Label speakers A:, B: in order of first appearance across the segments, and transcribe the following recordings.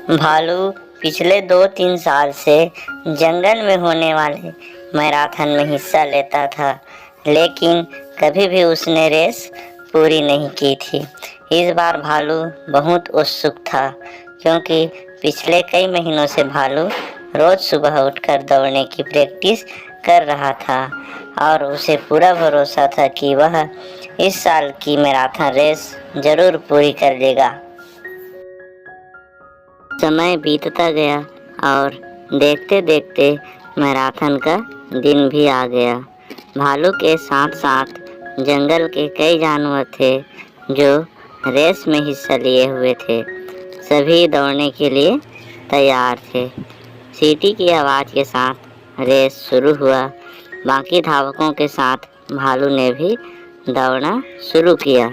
A: भालू पिछले 2-3 साल से जंगल में होने वाले मैराथन में हिस्सा लेता था, लेकिन कभी भी उसने रेस पूरी नहीं की थी। इस बार भालू बहुत उत्सुक था, क्योंकि पिछले कई महीनों से भालू रोज सुबह उठकर दौड़ने की प्रैक्टिस कर रहा था और उसे पूरा भरोसा था कि वह इस साल की मैराथन रेस जरूर पूरी कर लेगा। समय बीतता गया और देखते देखते मैराथन का दिन भी आ गया। भालू के साथ साथ जंगल के कई जानवर थे जो रेस में हिस्सा लिए हुए थे। सभी दौड़ने के लिए तैयार थे। सीटी की आवाज़ के साथ रेस शुरू हुआ। बाकी धावकों के साथ भालू ने भी दौड़ना शुरू किया।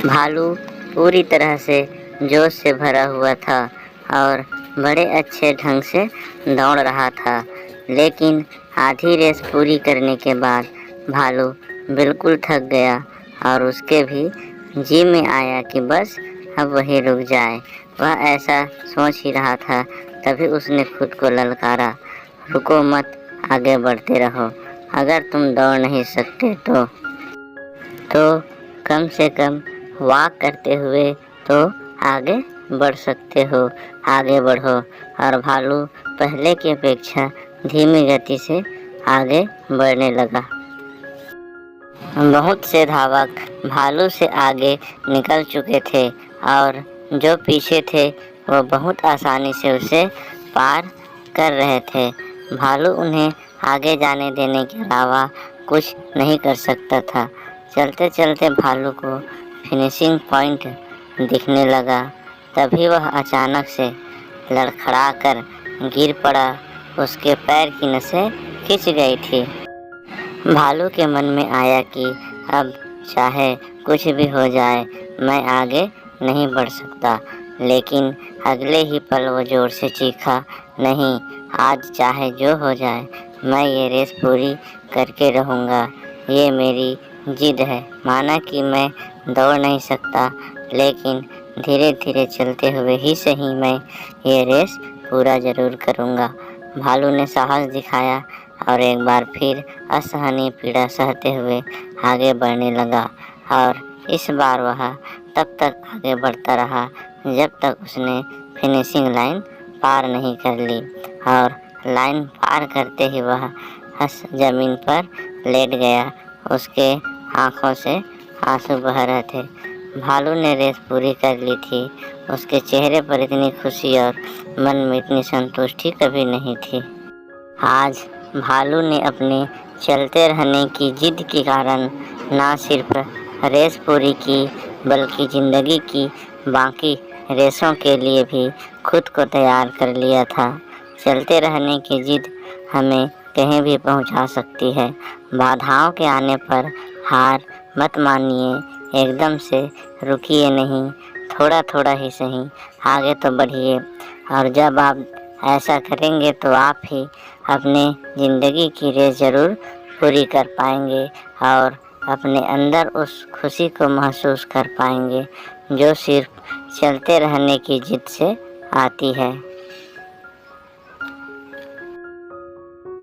A: भालू पूरी तरह से जोश से भरा हुआ था और बड़े अच्छे ढंग से दौड़ रहा था, लेकिन आधी रेस पूरी करने के बाद भालू बिल्कुल थक गया और उसके भी जी में आया कि बस अब वही रुक जाए। वह ऐसा सोच ही रहा था, तभी उसने खुद को ललकारा, रुको मत, आगे बढ़ते रहो। अगर तुम दौड़ नहीं सकते तो कम से कम वॉक करते हुए तो आगे बढ़ सकते हो, आगे बढ़ो। और भालू पहले की अपेक्षा धीमी गति से आगे बढ़ने लगा। बहुत से धावक भालू से आगे निकल चुके थे और जो पीछे थे वो बहुत आसानी से उसे पार कर रहे थे। भालू उन्हें आगे जाने देने के अलावा कुछ नहीं कर सकता था। चलते चलते भालू को फिनिशिंग पॉइंट दिखने लगा। तभी वह अचानक से लड़खड़ा कर गिर पड़ा। उसके पैर की नसें खिंच गई थी। भालू के मन में आया कि अब चाहे कुछ भी हो जाए, मैं आगे नहीं बढ़ सकता। लेकिन अगले ही पल वो जोर से चीखा, नहीं, आज चाहे जो हो जाए मैं ये रेस पूरी करके रहूँगा। ये मेरी जिद है। माना कि मैं दौड़ नहीं सकता, लेकिन धीरे धीरे चलते हुए ही सही मैं ये रेस पूरा ज़रूर करूँगा। भालू ने साहस दिखाया और एक बार फिर असहनीय पीड़ा सहते हुए आगे बढ़ने लगा। और इस बार वह तब तक आगे बढ़ता रहा जब तक उसने फिनिशिंग लाइन पार नहीं कर ली। और लाइन पार करते ही वह ज़मीन पर लेट गया। उसके आँखों से आंसू बह रहे थे। भालू ने रेस पूरी कर ली थी। उसके चेहरे पर इतनी खुशी और मन में इतनी संतुष्टि कभी नहीं थी। आज भालू ने अपने चलते रहने की जिद के कारण ना सिर्फ रेस पूरी की, बल्कि ज़िंदगी की बाकी रेसों के लिए भी खुद को तैयार कर लिया था। चलते रहने की जिद हमें कहीं भी पहुंचा सकती है। बाधाओं के आने पर हार मत मानिए, एकदम से रुकिए नहीं, थोड़ा थोड़ा ही सही आगे तो बढ़िए। और जब आप ऐसा करेंगे तो आप ही अपने ज़िंदगी की रेस ज़रूर पूरी कर पाएंगे और अपने अंदर उस खुशी को महसूस कर पाएंगे जो सिर्फ चलते रहने की जिद से आती है।